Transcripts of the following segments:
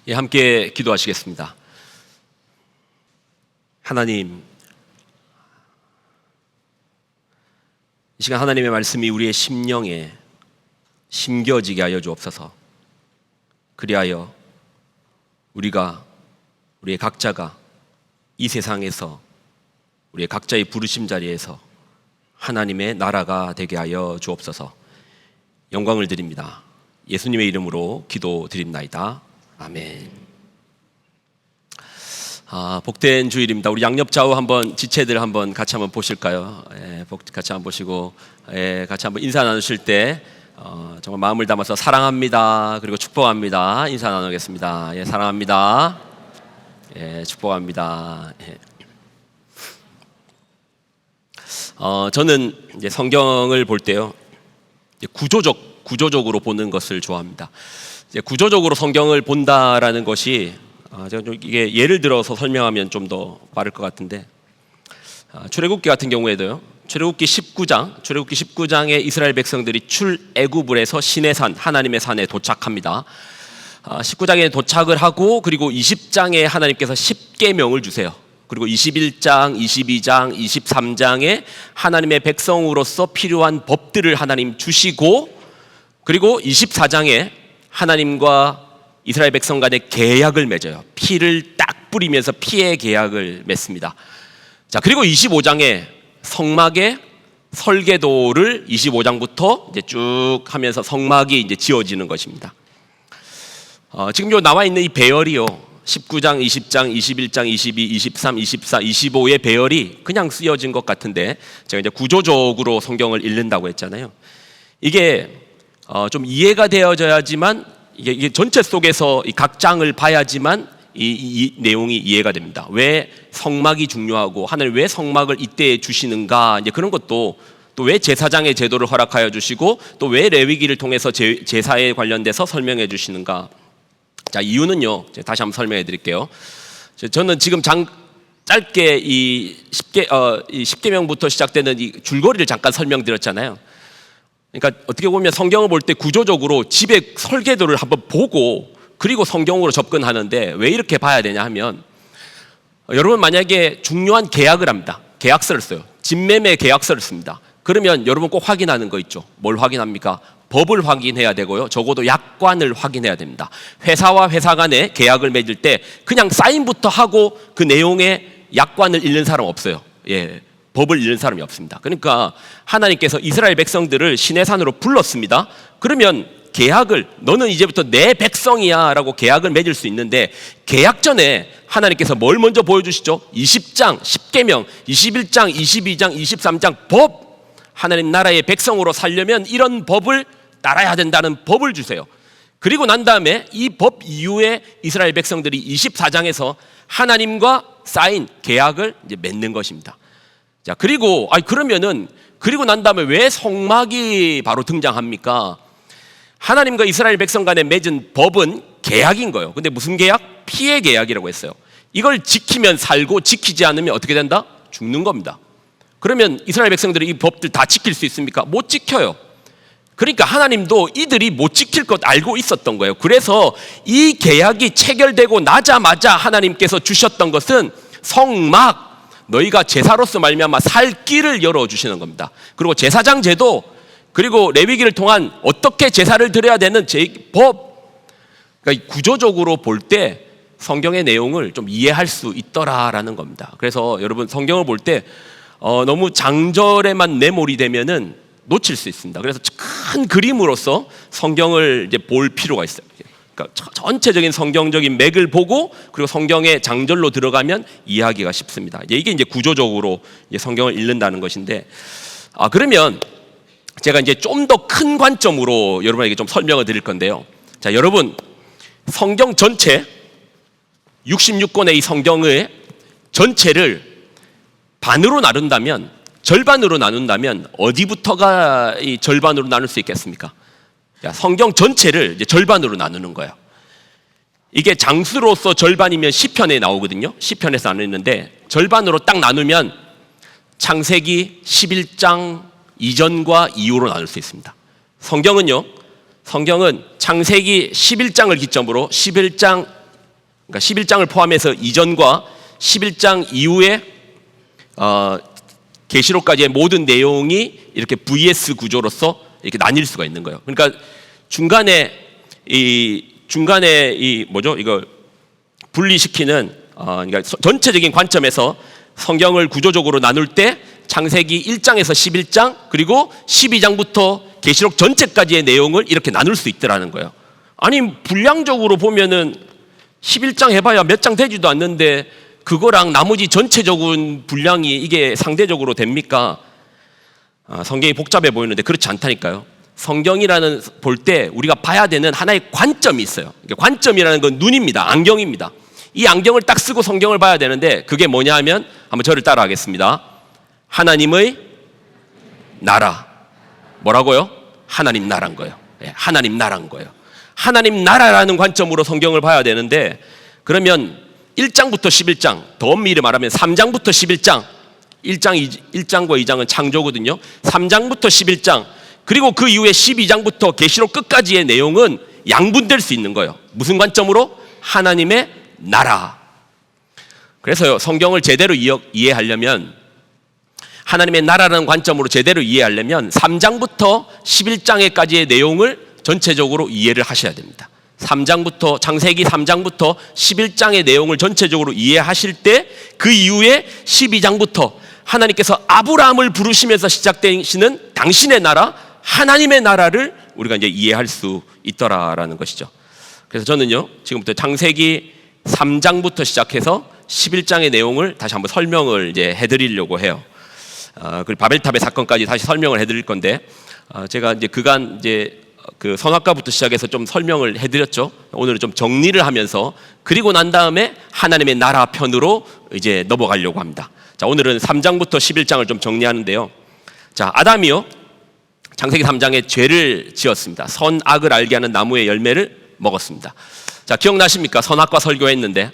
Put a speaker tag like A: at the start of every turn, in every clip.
A: 예, 함께 기도하시겠습니다. 하나님, 이 시간 하나님의 말씀이 우리의 심령에 심겨지게 하여 주옵소서. 그리하여 우리의 각자가 이 세상에서 우리의 각자의 부르심 자리에서 하나님의 나라가 되게 하여 주옵소서. 영광을 드립니다. 예수님의 이름으로 기도드립나이다. 아멘. 복된 주일입니다. 우리 양옆좌우 한번 지체들 한번 같이 한번 보실까요? 같이 한번 보시고 같이 한번 인사 나누실 때 정말 마음을 담아서 사랑합니다. 그리고 축복합니다. 인사 나누겠습니다. 사랑합니다. 축복합니다. 저는 이제 성경을 볼 때요, 구조적으로 보는 것을 좋아합니다. 이제 구조적으로 성경을 본다라는 것이 제가 좀 이게 예를 들어서 설명하면 좀 더 빠를 것 같은데, 출애굽기 같은 경우에도요, 출애굽기 19장에 이스라엘 백성들이 출애굽을 해서 신의 산, 하나님의 산에 도착합니다. 19장에 도착을 하고, 그리고 20장에 하나님께서 십계명을 주세요. 그리고 21장, 22장, 23장에 하나님의 백성으로서 필요한 법들을 하나님 주시고, 그리고 24장에 하나님과 이스라엘 백성 간의 계약을 맺어요. 피를 딱 뿌리면서 피의 계약을 맺습니다. 자, 그리고 25장에 성막의 설계도를 25장부터 이제 쭉 하면서 성막이 이제 지어지는 것입니다. 지금 요 나와 있는 이 배열이요, 19장, 20장, 21장, 22, 23, 24, 25의 배열이 그냥 쓰여진 것 같은데, 제가 이제 구조적으로 성경을 읽는다고 했잖아요. 이게 좀 이해가 되어져야지만, 이게 전체 속에서 이 각 장을 봐야지만 이 내용이 이해가 됩니다. 왜 성막이 중요하고 하나님 왜 성막을 이때 주시는가, 이제 그런 것도, 또 왜 제사장의 제도를 허락하여 주시고 또 왜 레위기를 통해서 제사에 관련돼서 설명해 주시는가. 자, 이유는요, 다시 한번 설명해 드릴게요. 저는 지금 짧게 이 10계명부터 시작되는 이 줄거리를 잠깐 설명드렸잖아요. 그러니까 어떻게 보면 성경을 볼 때 구조적으로 집의 설계도를 한번 보고 그리고 성경으로 접근하는데, 왜 이렇게 봐야 되냐 하면, 여러분 만약에 중요한 계약을 합니다. 계약서를 써요. 집매매 계약서를 씁니다. 그러면 여러분 꼭 확인하는 거 있죠. 뭘 확인합니까? 법을 확인해야 되고요, 적어도 약관을 확인해야 됩니다. 회사와 회사 간에 계약을 맺을 때 그냥 사인부터 하고 그 내용의 약관을 읽는 사람 없어요. 법을 읽는 사람이 없습니다. 그러니까 하나님께서 이스라엘 백성들을 시내산으로 불렀습니다. 그러면 계약을, 너는 이제부터 내 백성이야 라고 계약을 맺을 수 있는데, 계약 전에 하나님께서 뭘 먼저 보여주시죠? 20장 10계명, 21장 22장 23장 법, 하나님 나라의 백성으로 살려면 이런 법을 따라야 된다는 법을 주세요. 그리고 난 다음에 이 법 이후에 이스라엘 백성들이 24장에서 하나님과 쌓인 계약을 이제 맺는 것입니다. 자, 그리고 난 다음에 왜 성막이 바로 등장합니까? 하나님과 이스라엘 백성 간에 맺은 법은 계약인 거예요. 근데 무슨 계약? 피의 계약이라고 했어요. 이걸 지키면 살고 지키지 않으면 어떻게 된다? 죽는 겁니다. 그러면 이스라엘 백성들이 이 법들 다 지킬 수 있습니까? 못 지켜요. 그러니까 하나님도 이들이 못 지킬 것 알고 있었던 거예요. 그래서 이 계약이 체결되고 나자마자 하나님께서 주셨던 것은 성막, 너희가 제사로서 말미암아 살 길을 열어주시는 겁니다. 그리고 제사장 제도, 그리고 레위기를 통한 어떻게 제사를 드려야 되는 법, 그러니까 구조적으로 볼 때 성경의 내용을 좀 이해할 수 있더라라는 겁니다. 그래서 여러분 성경을 볼 때 너무 장절에만 내몰이 되면은 놓칠 수 있습니다. 그래서 큰 그림으로서 성경을 이제 볼 필요가 있어요. 그러니까 전체적인 성경적인 맥을 보고, 그리고 성경의 장절로 들어가면 이해하기가 쉽습니다. 이게 이제 구조적으로 이제 성경을 읽는다는 것인데, 그러면 제가 이제 좀 더 큰 관점으로 여러분에게 좀 설명을 드릴 건데요. 자, 여러분, 성경 전체 66권의 이 성경의 전체를 절반으로 나눈다면 어디부터가 이 절반으로 나눌 수 있겠습니까? 자, 성경 전체를 이제 절반으로 나누는 거예요. 이게 장수로서 절반이면 시편에 나오거든요. 시편에서 나누는데, 절반으로 딱 나누면 창세기 11장 이전과 이후로 나눌 수 있습니다. 성경은 창세기 11장을 기점으로 11장 그러니까 11장을 포함해서 이전과 11장 이후에 계시록까지의 모든 내용이 이렇게 VS 구조로서 이렇게 나뉠 수가 있는 거예요. 그러니까 중간에 이걸 분리시키는 그러니까 전체적인 관점에서 성경을 구조적으로 나눌 때 창세기 1장에서 11장 그리고 12장부터 계시록 전체까지의 내용을 이렇게 나눌 수 있더라는 거예요. 아니 분량적으로 보면은 11장 해봐야 몇 장 되지도 않는데 그거랑 나머지 전체적인 분량이 이게 상대적으로 됩니까? 성경이 복잡해 보이는데 그렇지 않다니까요. 성경이라는 볼 때 우리가 봐야 되는 하나의 관점이 있어요. 관점이라는 건 눈입니다. 안경입니다. 이 안경을 딱 쓰고 성경을 봐야 되는데 그게 뭐냐 하면 한번 저를 따라 하겠습니다. 하나님의 나라. 뭐라고요? 하나님 나라인 거예요. 하나님 나라인 거예요. 하나님 나라라는 관점으로 성경을 봐야 되는데 그러면 1장부터 11장, 더 엄밀히 말하면 3장부터 11장, 1장과 2장은 창조거든요. 3장부터 11장, 그리고 그 이후에 12장부터 계시록 끝까지의 내용은 양분될 수 있는 거예요. 무슨 관점으로? 하나님의 나라. 그래서요, 성경을 제대로 이해하려면 하나님의 나라라는 관점으로 제대로 이해하려면 3장부터 11장에까지의 내용을 전체적으로 이해를 하셔야 됩니다. 3장부터 창세기 3장부터 11장의 내용을 전체적으로 이해하실 때 그 이후에 12장부터 하나님께서 아브라함을 부르시면서 시작되시는 당신의 나라, 하나님의 나라를 우리가 이제 이해할 수 있더라라는 것이죠. 그래서 저는요, 지금부터 창세기 3장부터 시작해서 11장의 내용을 다시 한번 설명을 이제 해드리려고 해요. 그리고 바벨탑의 사건까지 다시 설명을 해드릴 건데, 제가 이제 그간 이제 그 선악과부터 시작해서 좀 설명을 해드렸죠. 오늘은 좀 정리를 하면서 그리고 난 다음에 하나님의 나라 편으로 이제 넘어가려고 합니다. 자, 오늘은 3장부터 11장을 좀 정리하는데요. 자, 아담이요, 창세기 3장에 죄를 지었습니다. 선악을 알게 하는 나무의 열매를 먹었습니다. 자, 기억나십니까? 선악과 설교했는데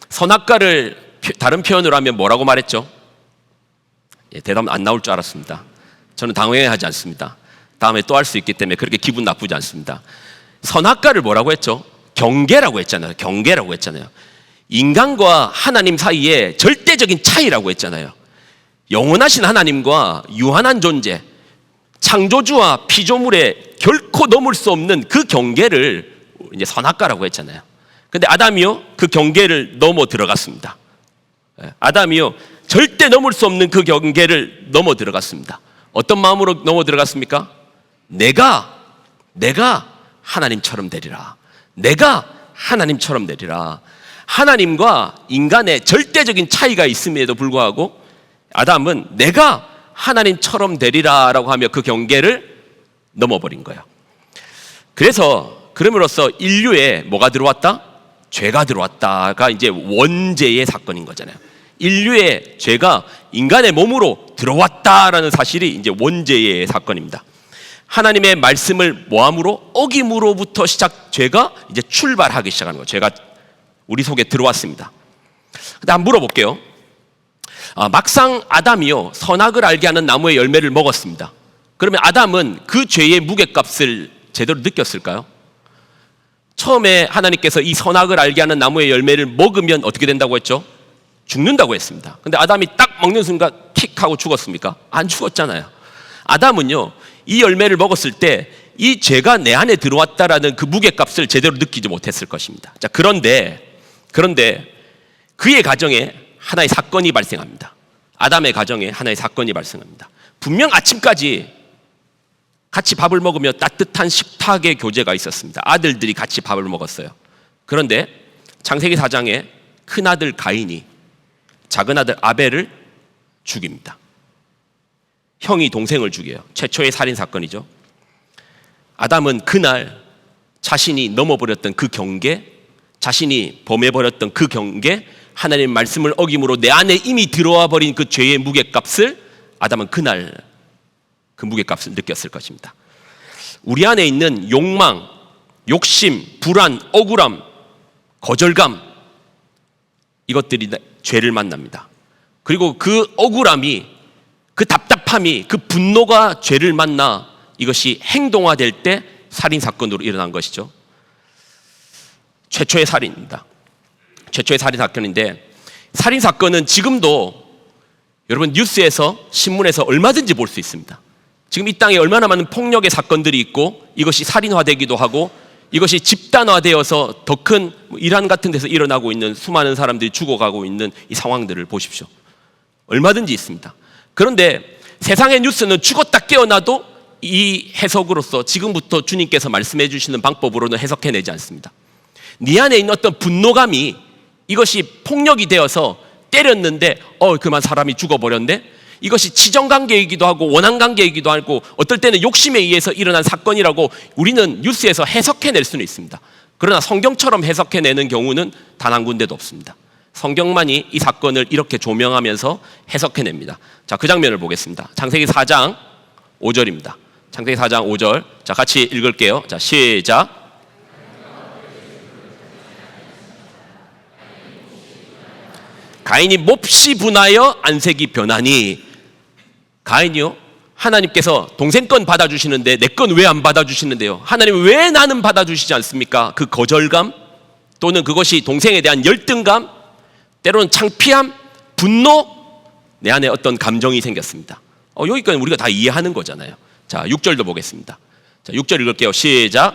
A: 선악과를 다른 표현으로 하면 뭐라고 말했죠? 대답 안 나올 줄 알았습니다. 저는 당황하지 않습니다. 다음에 또 할 수 있기 때문에 그렇게 기분 나쁘지 않습니다. 선악과를 뭐라고 했죠? 경계라고 했잖아요. 경계라고 했잖아요. 인간과 하나님 사이에 절대적인 차이라고 했잖아요. 영원하신 하나님과 유한한 존재, 창조주와 피조물에 결코 넘을 수 없는 그 경계를 이제 선악과라고 했잖아요. 근데 아담이요, 그 경계를 넘어 들어갔습니다. 아담이요, 절대 넘을 수 없는 그 경계를 넘어 들어갔습니다. 어떤 마음으로 넘어 들어갔습니까? 내가 하나님처럼 되리라. 내가 하나님처럼 되리라. 하나님과 인간의 절대적인 차이가 있음에도 불구하고 아담은 내가 하나님처럼 되리라라고 하며 그 경계를 넘어버린 거예요. 그래서 그럼으로써 인류에 뭐가 들어왔다? 죄가 들어왔다가 이제 원죄의 사건인 거잖아요. 인류의 죄가 인간의 몸으로 들어왔다라는 사실이 이제 원죄의 사건입니다. 하나님의 말씀을 모함으로 어김으로부터 죄가 이제 출발하기 시작하는 거예요. 죄가 우리 속에 들어왔습니다. 근데 한번 물어볼게요. 막상 아담이요, 선악을 알게 하는 나무의 열매를 먹었습니다. 그러면 아담은 그 죄의 무게값을 제대로 느꼈을까요? 처음에 하나님께서 이 선악을 알게 하는 나무의 열매를 먹으면 어떻게 된다고 했죠? 죽는다고 했습니다. 근데 아담이 딱 먹는 순간 킥하고 죽었습니까? 안 죽었잖아요. 아담은요, 이 열매를 먹었을 때 이 죄가 내 안에 들어왔다라는 그 무게값을 제대로 느끼지 못했을 것입니다. 자, 그런데 그의 가정에 하나의 사건이 발생합니다. 아담의 가정에 하나의 사건이 발생합니다. 분명 아침까지 같이 밥을 먹으며 따뜻한 식탁의 교제가 있었습니다. 아들들이 같이 밥을 먹었어요. 그런데 창세기 4장에 큰아들 가인이 작은아들 아벨을 죽입니다. 형이 동생을 죽여요. 최초의 살인사건이죠. 아담은 그날 자신이 넘어버렸던 그 경계, 자신이 범해버렸던 그 경계, 하나님의 말씀을 어김으로 내 안에 이미 들어와 버린 그 죄의 무게값을 아담은 그날 그 무게값을 느꼈을 것입니다. 우리 안에 있는 욕망, 욕심, 불안, 억울함, 거절감, 이것들이 죄를 만납니다. 그리고 그 억울함이, 그 답답함이, 그 분노가 죄를 만나 이것이 행동화될 때 살인사건으로 일어난 것이죠. 최초의 살인입니다. 최초의 살인 사건인데, 살인 사건은 지금도 여러분 뉴스에서 신문에서 얼마든지 볼 수 있습니다. 지금 이 땅에 얼마나 많은 폭력의 사건들이 있고 이것이 살인화되기도 하고 이것이 집단화되어서 더 큰 이란 같은 데서 일어나고 있는 수많은 사람들이 죽어가고 있는 이 상황들을 보십시오. 얼마든지 있습니다. 그런데 세상의 뉴스는 죽었다 깨어나도 이 해석으로서 지금부터 주님께서 말씀해 주시는 방법으로는 해석해내지 않습니다. 네 안에 있는 어떤 분노감이 이것이 폭력이 되어서 때렸는데 그만 사람이 죽어버렸네. 이것이 지정관계이기도 하고 원한관계이기도 하고 어떨 때는 욕심에 의해서 일어난 사건이라고 우리는 뉴스에서 해석해낼 수는 있습니다. 그러나 성경처럼 해석해내는 경우는 단 한 군데도 없습니다. 성경만이 이 사건을 이렇게 조명하면서 해석해냅니다. 자, 그 장면을 보겠습니다. 창세기 4장 5절입니다. 창세기 4장 5절. 자, 같이 읽을게요. 자, 시작. 가인이 몹시 분하여 안색이 변하니. 가인이요? 하나님께서 동생 건 받아주시는데 내 건 왜 안 받아주시는데요? 하나님 왜 나는 받아주시지 않습니까? 그 거절감 또는 그것이 동생에 대한 열등감, 때로는 창피함, 분노, 내 안에 어떤 감정이 생겼습니다. 여기까지 우리가 다 이해하는 거잖아요. 자, 6절도 보겠습니다. 자, 6절 읽을게요. 시작.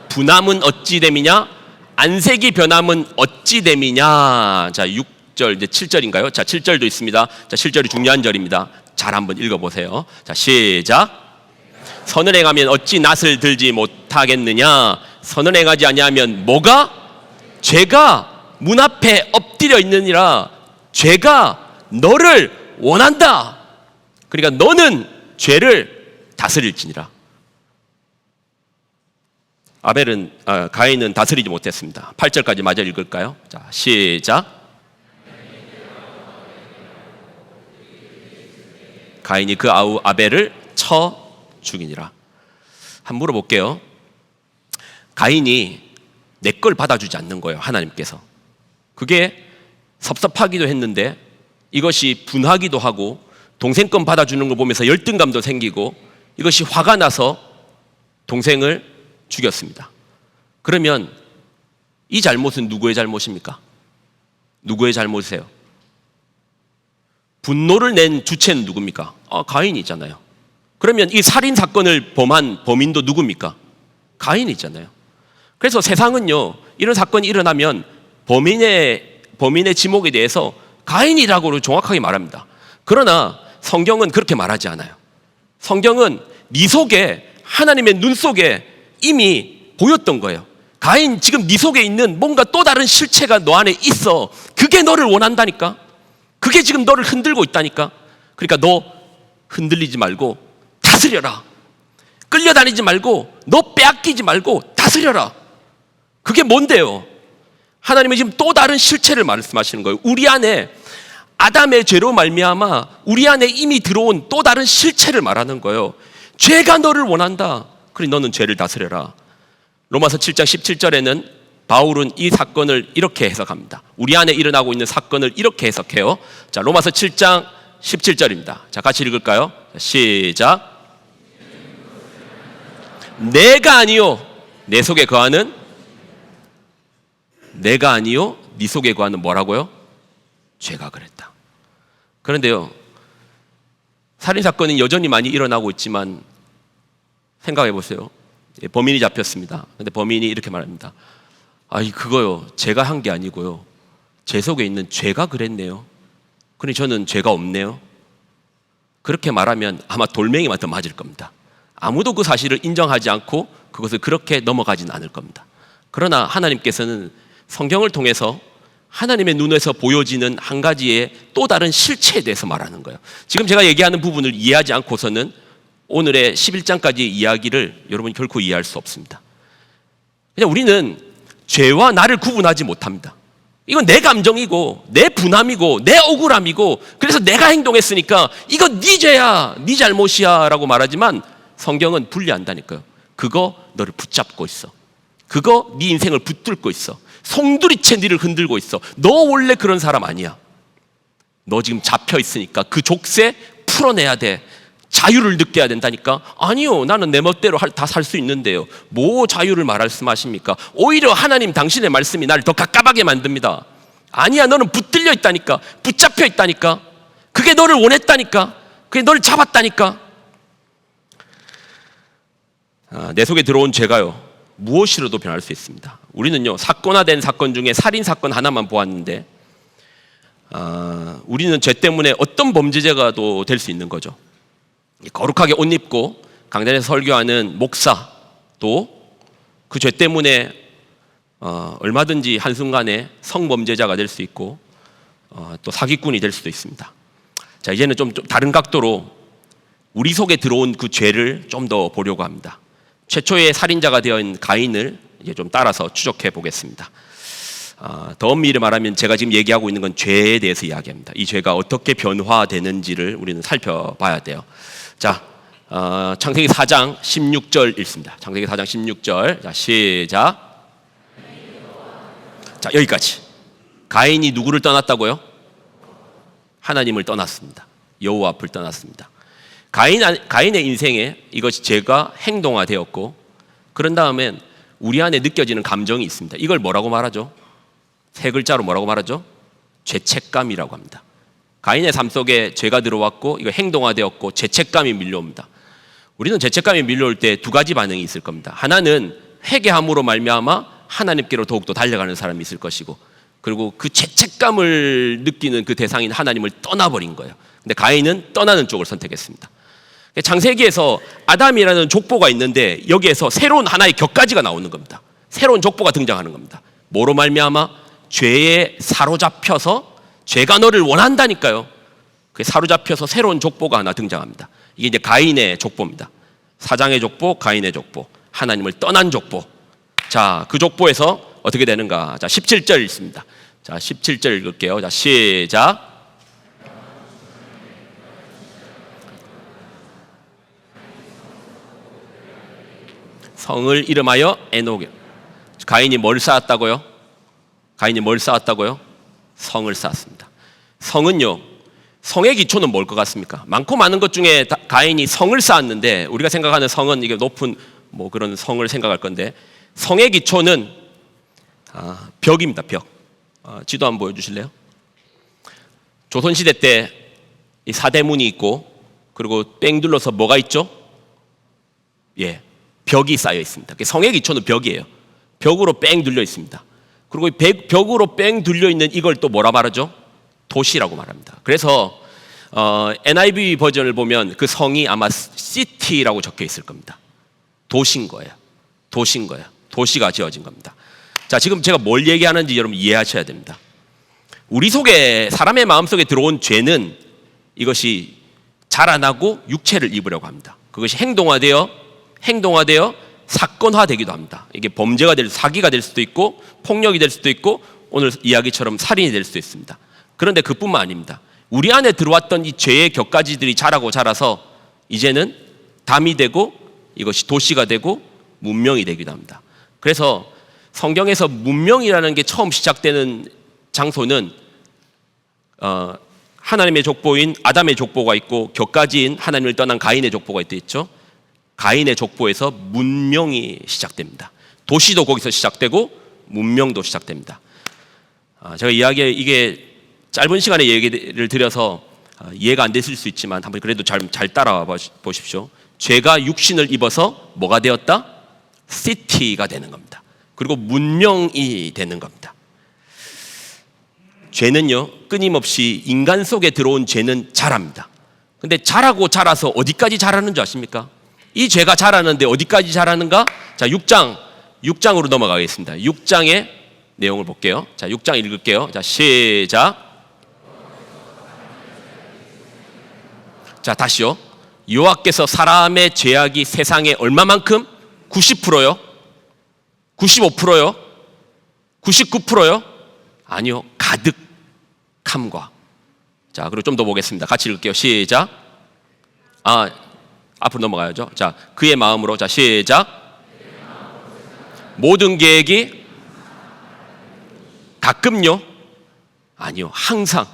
A: 분함은 어찌 됨이냐? 안색이 변함은 어찌 됨이냐? 자, 6절 이제 7절인가요? 자, 7절도 있습니다. 자, 7절이 중요한 절입니다. 잘 한번 읽어보세요. 자, 시작. 선을 행하면 어찌 낯을 들지 못하겠느냐? 선을 행하지 아니하면 뭐가? 죄가 문 앞에 엎드려 있느니라. 죄가 너를 원한다. 그러니까 너는 죄를 다스릴지니라. 가인은 다스리지 못했습니다. 8절까지 마저 읽을까요? 자, 시작. 가인이 그 아우 아벨을 쳐 죽이니라. 한번 물어볼게요. 가인이 내 걸 받아주지 않는 거예요. 하나님께서. 그게 섭섭하기도 했는데 이것이 분하기도 하고 동생 건 받아주는 걸 보면서 열등감도 생기고 이것이 화가 나서 동생을 죽였습니다. 그러면 이 잘못은 누구의 잘못입니까? 누구의 잘못이세요? 분노를 낸 주체는 누굽니까? 가인이잖아요. 그러면 이 살인 사건을 범한 범인도 누굽니까? 가인이잖아요. 그래서 세상은요, 이런 사건이 일어나면 범인의 지목에 대해서 가인이라고 정확하게 말합니다. 그러나 성경은 그렇게 말하지 않아요. 성경은 네 속에, 하나님의 눈 속에 이미 보였던 거예요. 가인, 지금 네 속에 있는 뭔가 또 다른 실체가 너 안에 있어. 그게 너를 원한다니까. 그게 지금 너를 흔들고 있다니까. 그러니까 너 흔들리지 말고 다스려라. 끌려다니지 말고 너 빼앗기지 말고 다스려라. 그게 뭔데요? 하나님은 지금 또 다른 실체를 말씀하시는 거예요. 우리 안에 아담의 죄로 말미암아 우리 안에 이미 들어온 또 다른 실체를 말하는 거예요. 죄가 너를 원한다. 그러니 너는 죄를 다스려라. 로마서 7장 17절에는 바울은 이 사건을 이렇게 해석합니다. 우리 안에 일어나고 있는 사건을 이렇게 해석해요. 자, 로마서 7장 17절입니다. 자, 같이 읽을까요? 시작. 내가 아니요 내 속에 거하는, 내가 아니요 네 속에 거하는 뭐라고요? 죄가 그랬다. 그런데요, 살인사건은 여전히 많이 일어나고 있지만 생각해 보세요. 범인이 잡혔습니다. 근데 범인이 이렇게 말합니다. 그거요, 제가 한 게 아니고요, 제 속에 있는 죄가 그랬네요. 그러니 저는 죄가 없네요. 그렇게 말하면 아마 돌멩이 맞아 맞을 겁니다. 아무도 그 사실을 인정하지 않고 그것을 그렇게 넘어가진 않을 겁니다. 그러나 하나님께서는 성경을 통해서 하나님의 눈에서 보여지는 한 가지의 또 다른 실체에 대해서 말하는 거예요. 지금 제가 얘기하는 부분을 이해하지 않고서는 오늘의 11장까지의 이야기를 여러분이 결코 이해할 수 없습니다. 그냥 우리는 죄와 나를 구분하지 못합니다. 이건 내 감정이고 내 분함이고 내 억울함이고 그래서 내가 행동했으니까 이거 네 죄야, 네 잘못이야 라고 말하지만 성경은 분리한다니까요. 그거 너를 붙잡고 있어. 그거 네 인생을 붙들고 있어. 송두리째 너를 흔들고 있어. 너 원래 그런 사람 아니야. 너 지금 잡혀 있으니까 그 족쇄 풀어내야 돼. 자유를 느껴야 된다니까? 아니요, 나는 내 멋대로 다 살 수 있는데요. 뭐 자유를 말씀하십니까? 오히려 하나님 당신의 말씀이 나를 더 갑갑하게 만듭니다. 아니야, 너는 붙들려 있다니까, 붙잡혀 있다니까, 그게 너를 원했다니까, 그게 너를 잡았다니까. 내 속에 들어온 죄가요, 무엇이라도 변할 수 있습니다. 우리는요, 사건화된 사건 중에 살인 사건 하나만 보았는데 우리는 죄 때문에 어떤 범죄자가도 될 수 있는 거죠. 거룩하게 옷 입고 강단에서 설교하는 목사도 그 죄 때문에 얼마든지 한순간에 성범죄자가 될 수 있고 또 사기꾼이 될 수도 있습니다. 자, 이제는 좀 다른 각도로 우리 속에 들어온 그 죄를 좀 더 보려고 합니다. 최초의 살인자가 되어있는 가인을 이제 좀 따라서 추적해 보겠습니다. 더 엄밀히 말하면 제가 지금 얘기하고 있는 건 죄에 대해서 이야기합니다. 이 죄가 어떻게 변화되는지를 우리는 살펴봐야 돼요. 자, 창세기 4장 16절 읽습니다. 창세기 4장 16절. 자, 시작. 자, 여기까지. 가인이 누구를 떠났다고요? 하나님을 떠났습니다. 여호와 앞을 떠났습니다. 가인의 인생에 이것이 죄가 행동화되었고, 그런 다음엔 우리 안에 느껴지는 감정이 있습니다. 이걸 뭐라고 말하죠? 세 글자로 뭐라고 말하죠? 죄책감이라고 합니다. 가인의 삶 속에 죄가 들어왔고 이거 행동화되었고 죄책감이 밀려옵니다. 우리는 죄책감이 밀려올 때 두 가지 반응이 있을 겁니다. 하나는 회개함으로 말미암아 하나님께로 더욱더 달려가는 사람이 있을 것이고, 그리고 그 죄책감을 느끼는 그 대상인 하나님을 떠나버린 거예요. 근데 가인은 떠나는 쪽을 선택했습니다. 창세기에서 아담이라는 족보가 있는데 여기에서 새로운 하나의 격가지가 나오는 겁니다. 새로운 족보가 등장하는 겁니다. 뭐로 말미암아? 죄에 사로잡혀서, 죄가 너를 원한다니까요. 그 사로잡혀서 새로운 족보가 하나 등장합니다. 이게 이제 가인의 족보입니다. 사장의 족보, 가인의 족보, 하나님을 떠난 족보. 자, 그 족보에서 어떻게 되는가? 자, 17절 읽습니다. 자, 17절 읽을게요. 자, 시작. 성을 이름하여 에녹. 가인이 뭘 쌓았다고요? 가인이 뭘 쌓았다고요? 성을 쌓았습니다. 성은요, 성의 기초는 뭘 것 같습니까? 많고 많은 것 중에 가인이 성을 쌓았는데, 우리가 생각하는 성은 이게 높은 뭐 그런 성을 생각할 건데, 성의 기초는 벽입니다. 벽. 지도 한번 보여주실래요? 조선시대 때 이 사대문이 있고, 그리고 뺑 둘러서 뭐가 있죠? 예, 벽이 쌓여 있습니다. 성의 기초는 벽이에요. 벽으로 뺑 둘려 있습니다. 그리고 벽으로 뺑 둘려 있는 이걸 또 뭐라 말하죠? 도시라고 말합니다. 그래서 NIV 버전을 보면 그 성이 아마 city라고 적혀 있을 겁니다. 도시인 거예요. 도시인 거예요. 도시가 지어진 겁니다. 자, 지금 제가 뭘 얘기하는지 여러분 이해하셔야 됩니다. 우리 속에, 사람의 마음속에 들어온 죄는 이것이 자라나고 육체를 입으려고 합니다. 그것이 행동화되어 사건화되기도 합니다. 이게 범죄가 사기가 될 수도 있고 폭력이 될 수도 있고 오늘 이야기처럼 살인이 될 수도 있습니다. 그런데 그뿐만 아닙니다. 우리 안에 들어왔던 이 죄의 격가지들이 자라서 이제는 담이 되고 이것이 도시가 되고 문명이 되기도 합니다. 그래서 성경에서 문명이라는 게 처음 시작되는 장소는 하나님의 족보인 아담의 족보가 있고 격가지인 하나님을 떠난 가인의 족보가 있죠. 가인의 족보에서 문명이 시작됩니다. 도시도 거기서 시작되고 문명도 시작됩니다. 제가 이게 짧은 시간에 얘기를 드려서 이해가 안 됐을 수 있지만 한번 그래도 잘 따라와 보십시오. 죄가 육신을 입어서 뭐가 되었다? 시티가 되는 겁니다. 그리고 문명이 되는 겁니다. 죄는요, 끊임없이 인간 속에 들어온 죄는 자랍니다. 근데 자라고 자라서 어디까지 자라는 줄 아십니까? 이 죄가 자라는데 어디까지 자라는가? 자, 6장으로 넘어가겠습니다. 6장의 내용을 볼게요. 자, 6장 읽을게요. 자, 시작. 자, 다시요. 여호와께서 사람의 죄악이 세상에 얼마만큼? 90%요? 95%요? 99%요? 아니요. 가득함과. 자, 그리고 좀 더 보겠습니다. 같이 읽을게요. 시작. 앞으로 넘어가야죠. 자, 그의 마음으로. 자, 시작. 모든 계획이 가끔요? 아니요. 항상.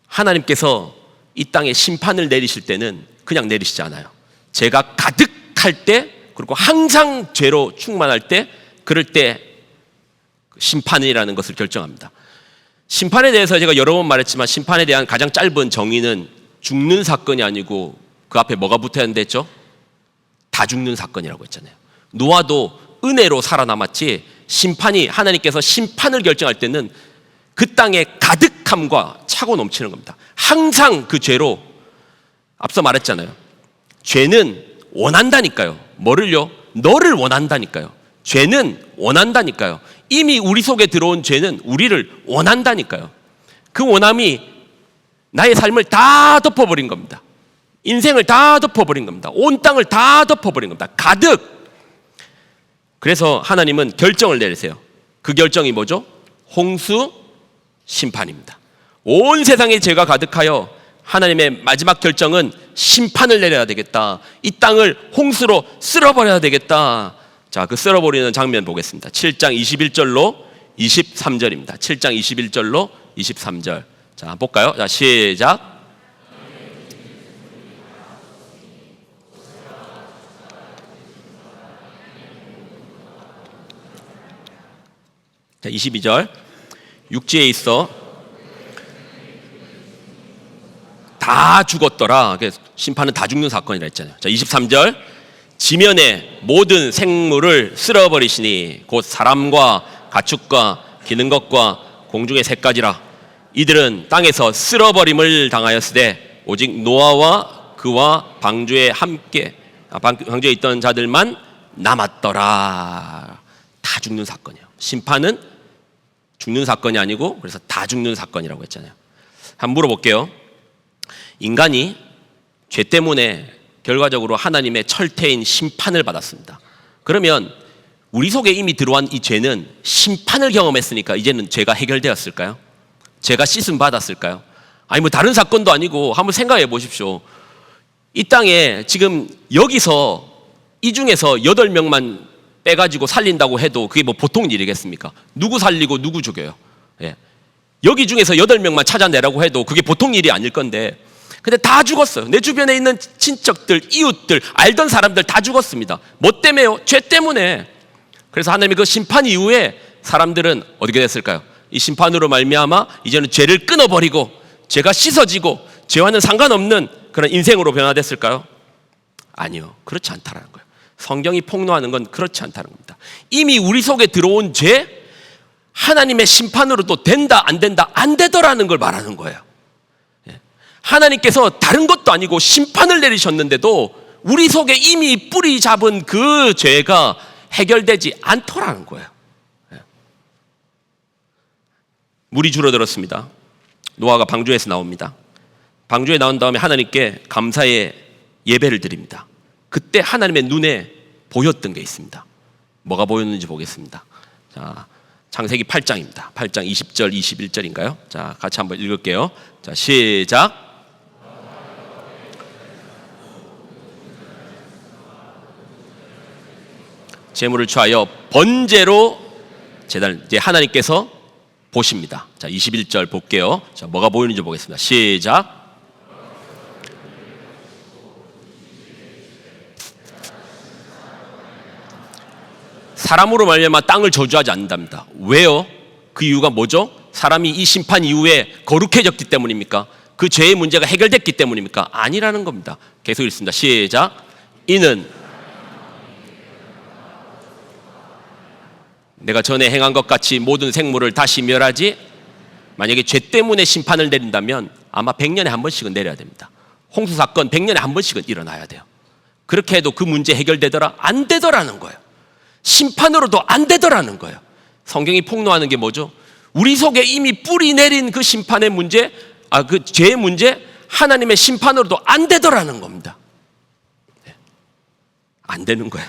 A: 하나님께서 이 땅에 심판을 내리실 때는 그냥 내리시지 않아요. 죄가 가득할 때, 그리고 항상 죄로 충만할 때, 그럴 때 심판이라는 것을 결정합니다. 심판에 대해서 제가 여러 번 말했지만 심판에 대한 가장 짧은 정의는 죽는 사건이 아니고 그 앞에 뭐가 붙어야 한다 했죠? 다 죽는 사건이라고 했잖아요. 노아도 은혜로 살아남았지, 심판이, 하나님께서 심판을 결정할 때는 그 땅의 가득함과 차고 넘치는 겁니다. 항상 그 죄로, 앞서 말했잖아요. 죄는 원한다니까요. 뭐를요? 너를 원한다니까요. 죄는 원한다니까요. 이미 우리 속에 들어온 죄는 우리를 원한다니까요. 그 원함이 나의 삶을 다 덮어버린 겁니다. 인생을 다 덮어버린 겁니다. 온 땅을 다 덮어버린 겁니다. 가득. 그래서 하나님은 결정을 내리세요. 그 결정이 뭐죠? 홍수 심판입니다. 온 세상에 죄가 가득하여 하나님의 마지막 결정은 심판을 내려야 되겠다. 이 땅을 홍수로 쓸어버려야 되겠다. 자, 그 쓸어버리는 장면 보겠습니다. 7장 21절로 23절입니다. 7장 21절로 23절. 자, 볼까요? 자, 시작. 자, 22절. 육지에 있어 다 죽었더라. 심판은 다 죽는 사건이라 했잖아요. 자, 23절. 지면의 모든 생물을 쓸어버리시니 곧 사람과 가축과 기는 것과 공중의 새까지라. 이들은 땅에서 쓸어버림을 당하였으되 오직 노아와 그와 방주에 방주에 있던 자들만 남았더라. 다 죽는 사건이에요. 심판은 죽는 사건이 아니고, 그래서 다 죽는 사건이라고 했잖아요. 한번 물어볼게요. 인간이 죄 때문에 결과적으로 하나님의 철퇴인 심판을 받았습니다. 그러면 우리 속에 이미 들어온 이 죄는 심판을 경험했으니까 이제는 죄가 해결되었을까요? 죄가 씻음 받았을까요? 아니 뭐 다른 사건도 아니고 한번 생각해 보십시오. 이 땅에 지금 여기서 이 중에서 8명만 빼가지고 살린다고 해도 그게 뭐 보통 일이겠습니까? 누구 살리고 누구 죽여요? 예. 여기 중에서 8명만 찾아내라고 해도 그게 보통 일이 아닐 건데, 근데 다 죽었어요. 내 주변에 있는 친척들, 이웃들, 알던 사람들 다 죽었습니다. 뭐 때문에요? 죄 때문에. 그래서 하나님이 그 심판 이후에 사람들은 어떻게 됐을까요? 이 심판으로 말미암아 이제는 죄를 끊어버리고 죄가 씻어지고 죄와는 상관없는 그런 인생으로 변화됐을까요? 아니요, 그렇지 않다라는 거예요. 성경이 폭로하는 건 그렇지 않다는 겁니다. 이미 우리 속에 들어온 죄, 하나님의 심판으로 또 된다 안 된다 안 되더라는 걸 말하는 거예요. 하나님께서 다른 것도 아니고 심판을 내리셨는데도 우리 속에 이미 뿌리 잡은 그 죄가 해결되지 않더라는 거예요. 물이 줄어들었습니다. 노아가 방주에서 나옵니다. 방주에 나온 다음에 하나님께 감사의 예배를 드립니다. 그때 하나님의 눈에 보였던 게 있습니다. 뭐가 보였는지 보겠습니다. 자, 창세기 8장입니다. 8장 20절 21절인가요? 자, 같이 한번 읽을게요. 자, 시작. 제물을 취하여 번제로 제단을 이제 하나님께서 보십니다. 자, 21절 볼게요. 자, 뭐가 보이는지 보겠습니다. 시작. 사람으로 말미암아 땅을 저주하지 않는답니다. 왜요? 그 이유가 뭐죠? 사람이 이 심판 이후에 거룩해졌기 때문입니까? 그 죄의 문제가 해결됐기 때문입니까? 아니라는 겁니다. 계속 읽습니다. 시작. 이는 내가 전에 행한 것 같이 모든 생물을 다시 멸하지. 만약에 죄 때문에 심판을 내린다면 아마 100년에 한 번씩은 내려야 됩니다. 홍수 사건 100년에 한 번씩은 일어나야 돼요. 그렇게 해도 그 문제 해결되더라? 안 되더라는 거예요. 심판으로도 안 되더라는 거예요. 성경이 폭로하는 게 뭐죠? 우리 속에 이미 뿌리 내린 그 심판의 문제, 그 죄의 문제, 하나님의 심판으로도 안 되더라는 겁니다. 안 되는 거예요.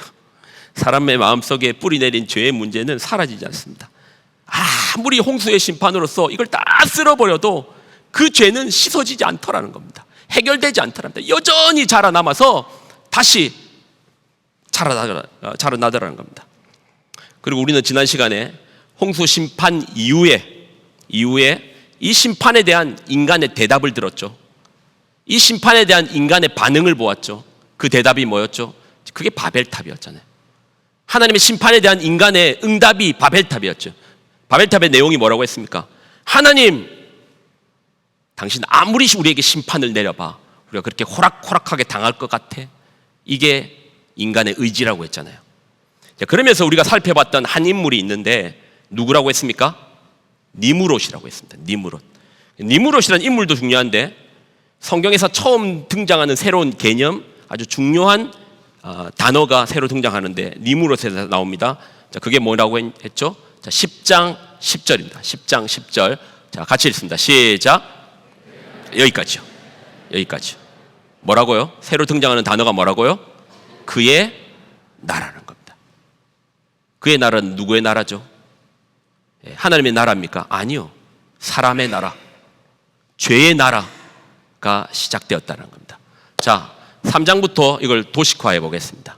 A: 사람의 마음속에 뿌리 내린 죄의 문제는 사라지지 않습니다. 아무리 홍수의 심판으로서 이걸 다 쓸어버려도 그 죄는 씻어지지 않더라는 겁니다. 해결되지 않더랍니다. 여전히 자라남아서 다시 자라나더라는 겁니다. 그리고 우리는 지난 시간에 홍수 심판 이후에 이 심판에 대한 인간의 대답을 들었죠. 이 심판에 대한 인간의 반응을 보았죠. 그 대답이 뭐였죠? 그게 바벨탑이었잖아요. 하나님의 심판에 대한 인간의 응답이 바벨탑이었죠. 바벨탑의 내용이 뭐라고 했습니까? 하나님, 당신 아무리 우리에게 심판을 내려봐, 우리가 그렇게 호락호락하게 당할 것 같아? 이게 인간의 의지라고 했잖아요. 자, 그러면서 우리가 살펴봤던 한 인물이 있는데 누구라고 했습니까? 니무롯이라고 했습니다. 니무롯이라는 인물도 중요한데 성경에서 처음 등장하는 새로운 개념, 아주 중요한 단어가 새로 등장하는데 니무롯에서 나옵니다. 자, 그게 뭐라고 했죠? 자, 10장 10절입니다. 10장 10절. 자, 같이 읽습니다. 시작. 여기까지요. 뭐라고요? 새로 등장하는 단어가 뭐라고요? 그의 나라는 겁니다. 그의 나라는 누구의 나라죠? 하나님의 나라입니까? 아니요. 사람의 나라, 죄의 나라가 시작되었다는 겁니다. 자, 3장부터 이걸 도식화해 보겠습니다.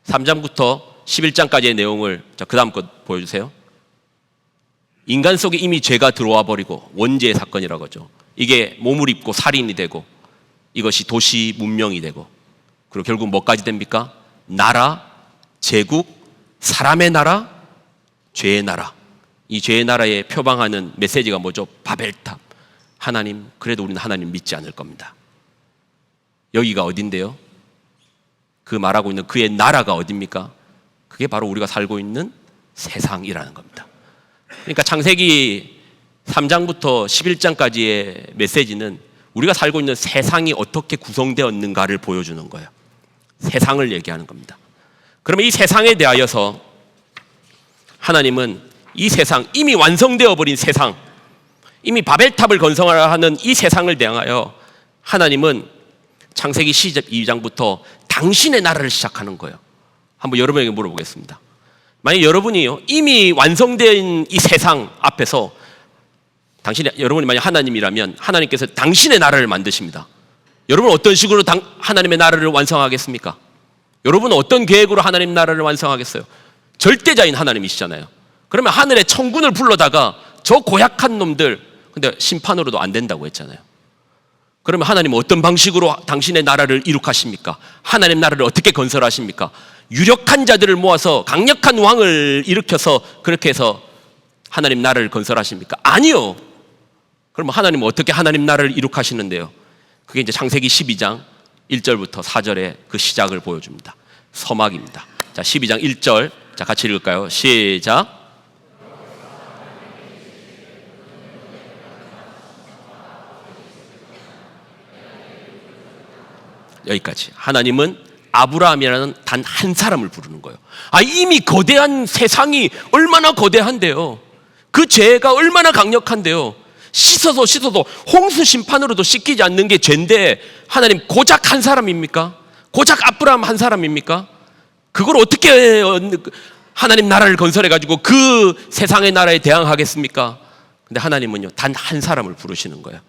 A: 3장부터 11장까지의 내용을 그 다음 것 보여주세요. 인간 속에 이미 죄가 들어와 버리고 원죄의 사건이라고 하죠. 이게 몸을 입고 살인이 되고 이것이 도시 문명이 되고 그리고 결국 뭐까지 됩니까? 나라, 제국, 사람의 나라, 죄의 나라. 이 죄의 나라에 표방하는 메시지가 뭐죠? 바벨탑. 하나님, 그래도 우리는 하나님 믿지 않을 겁니다. 여기가 어딘데요? 그 말하고 있는 그의 나라가 어딥니까? 그게 바로 우리가 살고 있는 세상이라는 겁니다. 그러니까 창세기 3장부터 11장까지의 메시지는 우리가 살고 있는 세상이 어떻게 구성되었는가를 보여주는 거예요. 세상을 얘기하는 겁니다. 그러면 이 세상에 대하여서 하나님은 이 세상, 이미 완성되어 버린 세상, 이미 바벨탑을 건설하려 하는 이 세상을 대하여 하나님은 창세기 12장부터 당신의 나라를 시작하는 거예요. 한번 여러분에게 물어보겠습니다. 만약 여러분이요, 이미 완성된 이 세상 앞에서 여러분이 만약 하나님이라면 하나님께서 당신의 나라를 만드십니다. 여러분은 어떤 식으로 하나님의 나라를 완성하겠습니까? 여러분은 어떤 계획으로 하나님 나라를 완성하겠어요? 절대자인 하나님이시잖아요. 그러면 하늘의 천군을 불러다가 저 고약한 놈들, 근데 심판으로도 안 된다고 했잖아요. 그러면 하나님은 어떤 방식으로 당신의 나라를 이룩하십니까? 하나님 나라를 어떻게 건설하십니까? 유력한 자들을 모아서 강력한 왕을 일으켜서 그렇게 해서 하나님 나라를 건설하십니까? 아니요. 그러면 하나님은 어떻게 하나님 나라를 이룩하시는데요? 그게 이제 창세기 12장 1절부터 4절의 그 시작을 보여줍니다. 서막입니다. 자, 12장 1절. 자, 같이 읽을까요? 시작. 여기까지. 하나님은 아브라함이라는 단 한 사람을 부르는 거예요. 이미 거대한 세상이 얼마나 거대한데요. 그 죄가 얼마나 강력한데요. 씻어도 홍수 심판으로도 씻기지 않는 게 죄인데 하나님 고작 한 사람입니까? 고작 아브라함 한 사람입니까? 그걸 어떻게 하나님 나라를 건설해가지고 그 세상의 나라에 대항하겠습니까? 근데 하나님은요, 단 한 사람을 부르시는 거예요.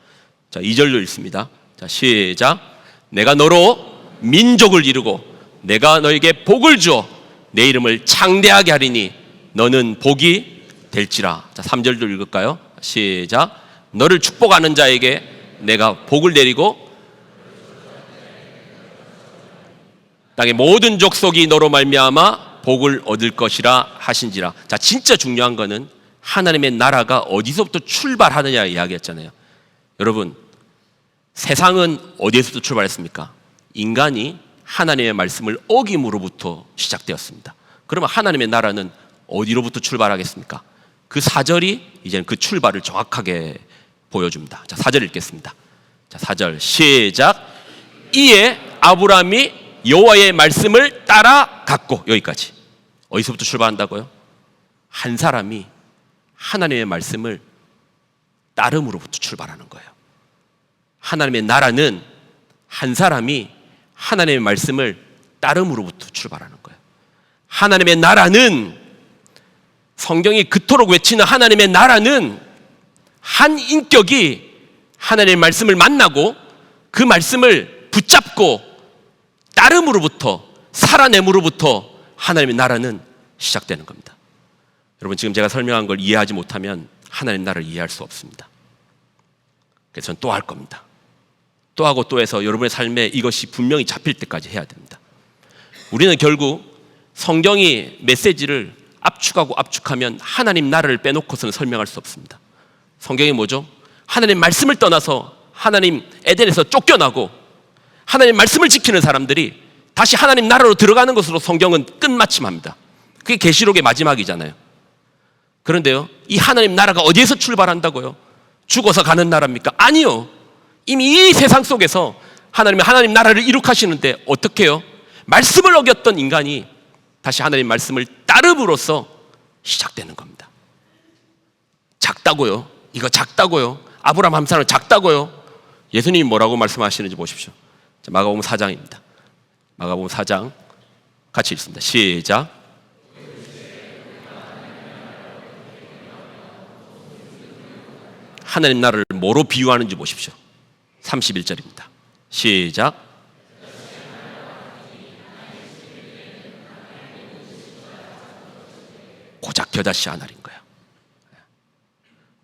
A: 자, 2절로 읽습니다. 자, 시작. 내가 너로 민족을 이루고 내가 너에게 복을 주어 내 이름을 창대하게 하리니 너는 복이 될지라. 자, 3절도 읽을까요? 시작. 너를 축복하는 자에게 내가 복을 내리고 땅의 모든 족속이 너로 말미암아 복을 얻을 것이라 하신지라. 자, 진짜 중요한 거는 하나님의 나라가 어디서부터 출발하느냐 이야기했잖아요. 여러분, 세상은 어디에서부터 출발했습니까? 인간이 하나님의 말씀을 어김으로부터 시작되었습니다. 그러면 하나님의 나라는 어디로부터 출발하겠습니까? 그 4절이 이제는 그 출발을 정확하게 보여줍니다. 자, 4절 읽겠습니다. 자, 4절 시작. 이에 아브라함이 여호와의 말씀을 따라갔고. 여기까지. 어디서부터 출발한다고요? 한 사람이 하나님의 말씀을 따름으로부터 출발하는 거예요. 하나님의 나라는 한 사람이 하나님의 말씀을 따름으로부터 출발하는 거예요. 하나님의 나라는, 성경이 그토록 외치는 하나님의 나라는 한 인격이 하나님의 말씀을 만나고 그 말씀을 붙잡고 따름으로부터, 살아냄으로부터 하나님의 나라는 시작되는 겁니다. 여러분, 지금 제가 설명한 걸 이해하지 못하면 하나님 나라를 이해할 수 없습니다. 그래서 저는 또 할 겁니다. 또 하고 또 해서 여러분의 삶에 이것이 분명히 잡힐 때까지 해야 됩니다. 우리는 결국 성경이 메시지를 압축하고 압축하면 하나님 나라를 빼놓고서는 설명할 수 없습니다. 성경이 뭐죠? 하나님 말씀을 떠나서 하나님 에덴에서 쫓겨나고 하나님 말씀을 지키는 사람들이 다시 하나님 나라로 들어가는 것으로 성경은 끝마침합니다. 그게 계시록의 마지막이잖아요. 그런데요, 이 하나님 나라가 어디에서 출발한다고요? 죽어서 가는 나라입니까? 아니요. 이미 이 세상 속에서 하나님 나라를 이룩하시는데 어떻게 해요? 말씀을 어겼던 인간이 다시 하나님 말씀을 따름으로써 시작되는 겁니다. 작다고요? 이거 작다고요? 아브라함 함사는 작다고요? 예수님이 뭐라고 말씀하시는지 보십시오. 마가복음 4장입니다. 마가복음 4장 같이 읽습니다. 시작. 하나님 나라를 뭐로 비유하는지 보십시오. 31절입니다. 시작. 고작 겨자씨 하나인 거예요.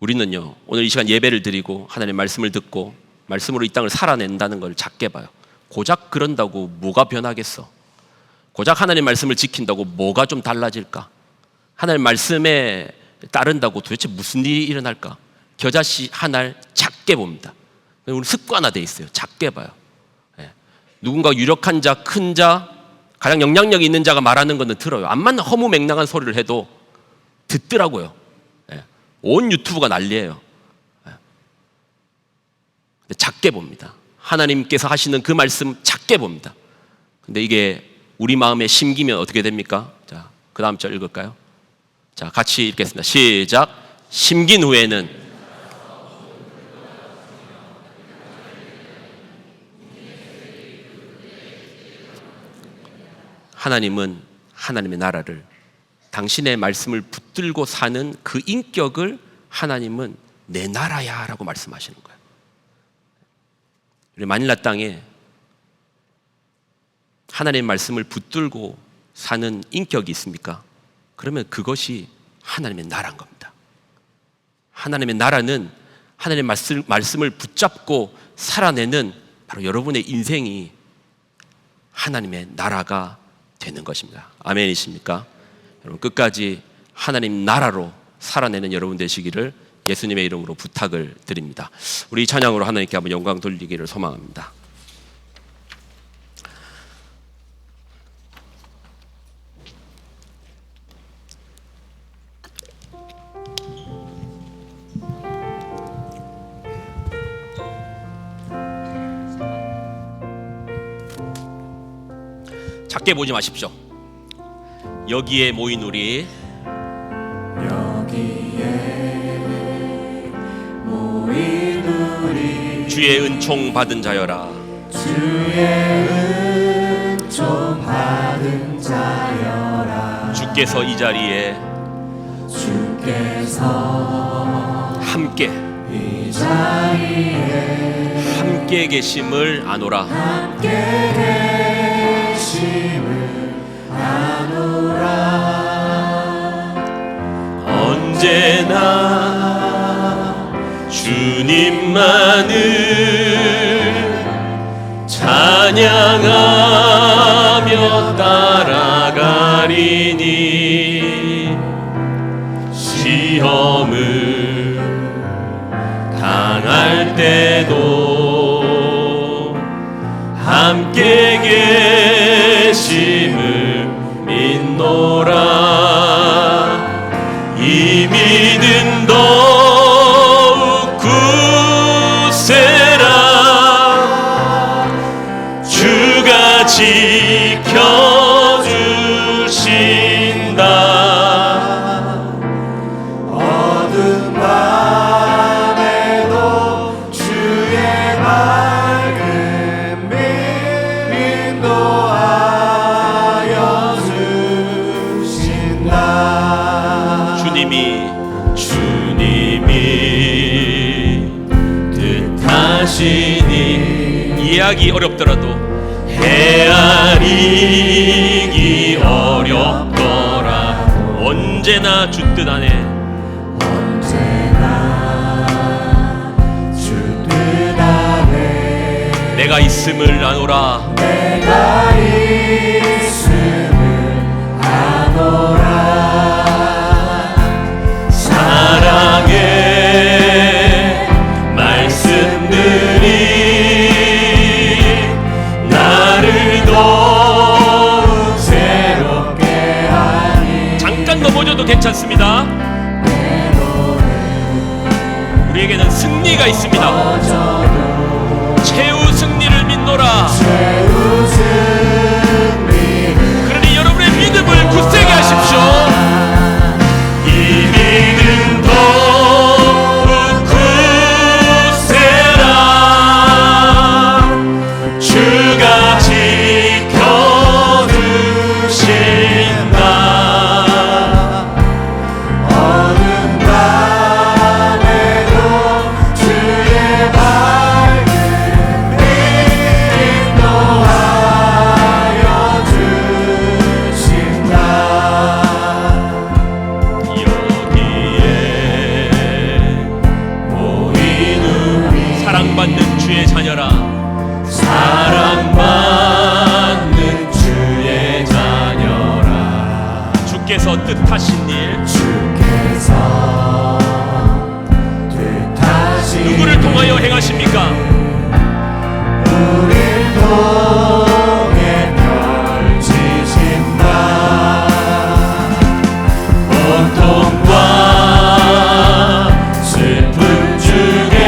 A: 우리는요, 오늘 이 시간 예배를 드리고 하나님의 말씀을 듣고 말씀으로 이 땅을 살아낸다는 걸 작게 봐요. 고작 그런다고 뭐가 변하겠어? 고작 하나님 말씀을 지킨다고 뭐가 좀 달라질까? 하나님 말씀에 따른다고 도대체 무슨 일이 일어날까? 겨자씨 하나를 작게 봅니다. 우리 습관화되어 있어요. 작게 봐요. 누군가 유력한 자, 큰 자, 가장 영향력 있는 자가 말하는 것은 들어요. 암만 허무맹랑한 소리를 해도 듣더라고요. 온 유튜브가 난리예요. 근데 작게 봅니다. 하나님께서 하시는 그 말씀 작게 봅니다. 근데 이게 우리 마음에 심기면 어떻게 됩니까? 자, 그 다음 절 읽을까요? 자, 같이 읽겠습니다. 시작. 심긴 후에는 하나님은 하나님의 나라를, 당신의 말씀을 붙들고 사는 그 인격을 하나님은 내 나라야 라고 말씀하시는 거예요. 우리 마닐라 땅에 하나님의 말씀을 붙들고 사는 인격이 있습니까? 그러면 그것이 하나님의 나라인 겁니다. 하나님의 나라는 하나님의 말씀을 붙잡고 살아내는 바로 여러분의 인생이 하나님의 나라가 되는 것입니다. 아멘이십니까? 여러분 끝까지 하나님 나라로 살아내는 여러분 되시기를 예수님의 이름으로 부탁을 드립니다. 우리 찬양으로 하나님께 한번 영광 돌리기를 소망합니다. 작게 보지 마십시오. 여기에 모인 우리 주의 은총 받은 자여라.
B: 주의 은총 받은 자여라.
A: 주께서 이 자리에 함께
B: 이 자리에
A: 함께 계심을 아노라.
B: 함께 계심을 아노라.
A: 언제나 주님만을 찬양하며 따라가리니 시험을 당할 때도 함께 계심을 믿노라. 이 믿음 더욱 굳세라. 주가 지켜주신다.
B: 어두운 밤에도 주의 밝은 빛 인도하여 주신다.
A: 주님이 뜻하시니 이해하기 어렵더라도 헤아리기 어렵더라. 언제나 주 뜻 안에
B: 언제나 주 뜻 안에
A: 내가 있음을 아노라.
B: 내가 있음을 아노라.
A: 사랑의 말씀들이 나를 더욱
B: 새롭게 하니
A: 잠깐 넘어져도 괜찮습니다. 우리에게는 승리가 있습니다. 최후 승리를 믿노라.
B: 최후 승리를
A: 그러니 여러분의 믿음을 굳세게 하십시오. 이 믿음 더욱 굳세라. 주가 지켜주신다.
B: 어느 밤에도 주의 밝은 인도하여 주신다.
A: 여기에 모인 우리 사랑받는 주의 자녀라. 사랑받는 주의 자녀라. 주께서 뜻하신 일
B: 주께서 뜻하신
A: 누구를 통하여 행하십니까?
B: 우릴 통해 펼치신다.
A: 고통과 슬픔 중에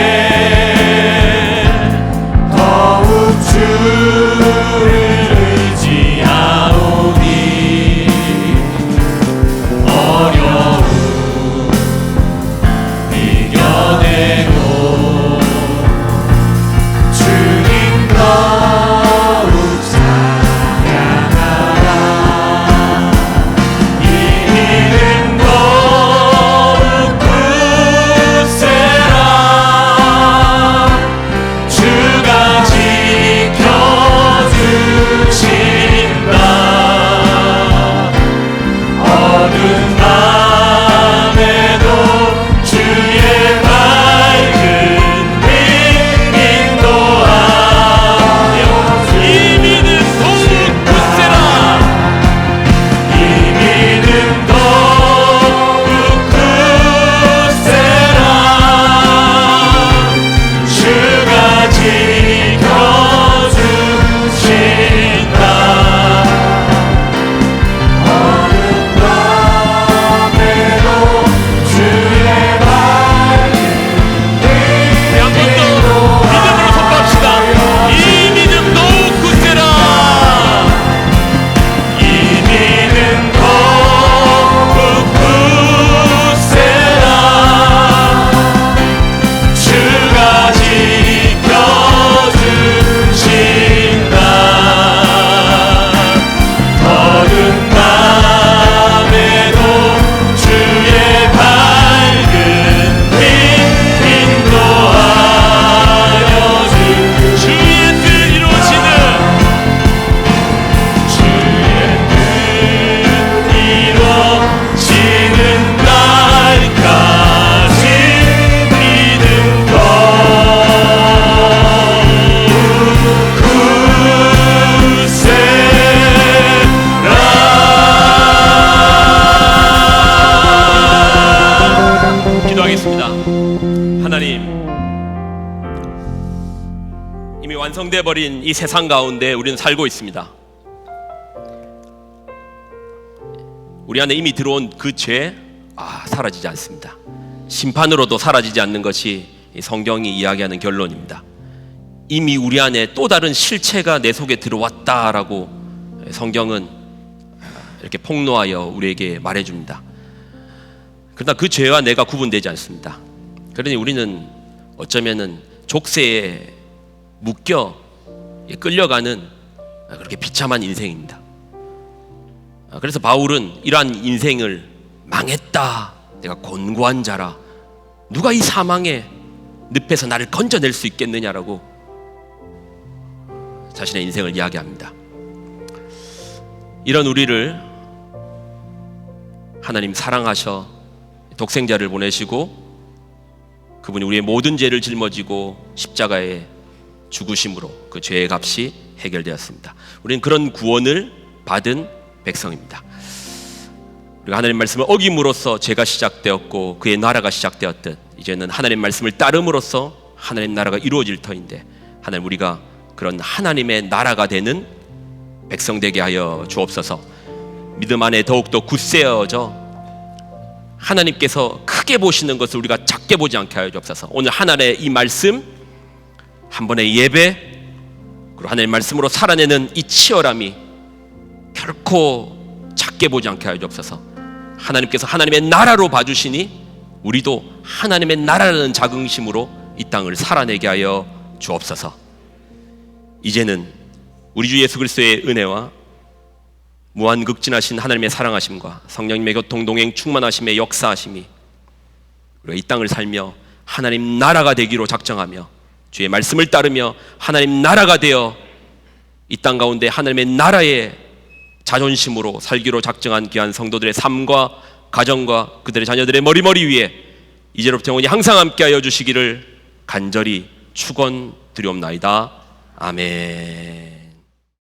B: 더욱 주를
A: 의지하오니 어려움 이겨내고
B: 주님 더욱 찬양하라.
A: 이 믿음 더욱 굳세라. 주가 지켜주신다. 어두운 밤에도 주의 밝은 빛 인도하여 이 믿음 더욱 굳세라. 이 믿음 더욱 굳세라. 주가 지켜주신다.
B: 밤에도 주의 밝은
A: 우리 한 번 더 믿음으로 선포합시다. 이 믿음 더욱 굳세라. 이 믿음 더욱 굳세라. 주가 지켜주신다. 어두운 밤에도 주의 밝은 빛 인도하여 주의 뜻 이루어지는 날까지 믿음 더욱 굳세라. 기도하겠습니다. 하나님, 이미 완성돼 버린 이 세상 가운데 우리는 살고 있습니다. 우리 안에 이미 들어온 그 죄 사라지지 않습니다. 심판으로도 사라지지 않는 것이 이 성경이 이야기하는 결론입니다. 이미 우리 안에 또 다른 실체가 내 속에 들어왔다라고 성경은 이렇게 폭로하여 우리에게 말해줍니다. 그러나 그 죄와 내가 구분되지 않습니다. 그러니 우리는 어쩌면은 족쇄에 묶여 끌려가는 그렇게 비참한 인생입니다. 그래서 바울은 이러한 인생을 망했다, 내가 곤고한 자라, 누가 이 사망의 늪에서 나를 건져낼 수 있겠느냐라고 자신의 인생을 이야기합니다. 이런 우리를 하나님 사랑하셔 독생자를 보내시고 그분이 우리의 모든 죄를 짊어지고 십자가에 죽으심으로 그 죄의 값이 해결되었습니다. 우리는 그런 구원을 받은 백성입니다. 우리가 하나님 말씀을 어김으로써 죄가 시작되었고 그의 나라가 시작되었듯 이제는 하나님 말씀을 따름으로써 하나님 나라가 이루어질 터인데, 하나님 우리가 그런 하나님의 나라가 되는 백성 되게 하여 주옵소서. 믿음 안에 더욱더 굳세어져 하나님께서 크게 보시는 것을 우리가 작게 보지 않게 하여 주옵소서. 오늘 하나님의 이 말씀, 한 번의 예배, 그리고 하나님의 말씀으로 살아내는 이 치열함이 결코 작게 보지 않게 하여 주옵소서. 하나님께서 하나님의 나라로 봐주시니 우리도 하나님의 나라라는 자긍심으로 이 땅을 살아내게 하여 주옵소서. 이제는 우리 주 예수 그리스도의 은혜와 무한극진하신 하나님의 사랑하심과 성령님의 교통 동행 충만하심의 역사하심이 우리가 이 땅을 살며 하나님 나라가 되기로 작정하며 주의 말씀을 따르며 하나님 나라가 되어 이 땅 가운데 하나님의 나라의 자존심으로 살기로 작정한 귀한 성도들의 삶과 가정과 그들의 자녀들의 머리머리 위에 이제로부터 영원히 항상 함께하여 주시기를 간절히 축원드리옵나이다. 아멘.